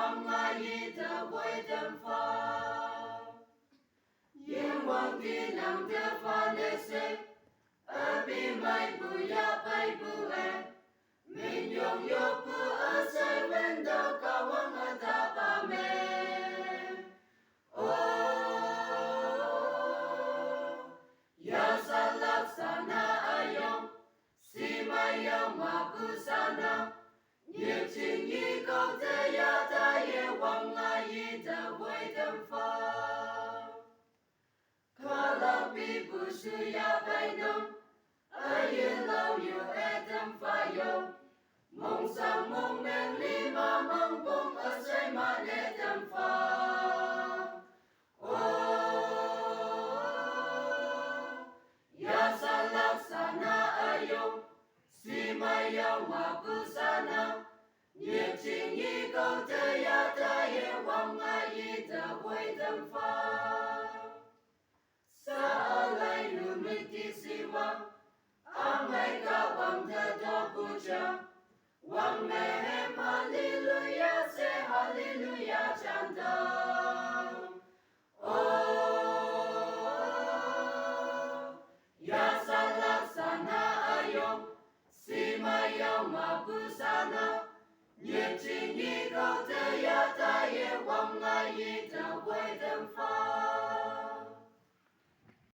王啊一的为等法，愿望的能的法的谁，而比买不要白不爱，没拥有不而谁问到高王而大把妹。Ya salak sana ayong si mayong mabusana, nhiều chuyện ý câu thế ya ta ye wang a yi da wei đâm pha. Kala bi bu su ya bai nông, a ye lâu yu e đâm pha yo, mong sang mong men li ma mong bông a say ma le đâm pha. Ya salak sana ayong si mayong mabusana, nhiều chuyện ý câu thế ya ta ye wang a yi da wei đâm pha. Sa lại lu mi ti si wang, ang mai ka wang the do bu cha, wang me hem hallelujah se hallelujah chantang. Ya salak sana ayong si mayong mabusana, nhiều chuyện ý câu thế ya ta ye wang a yi da wei đâm pha.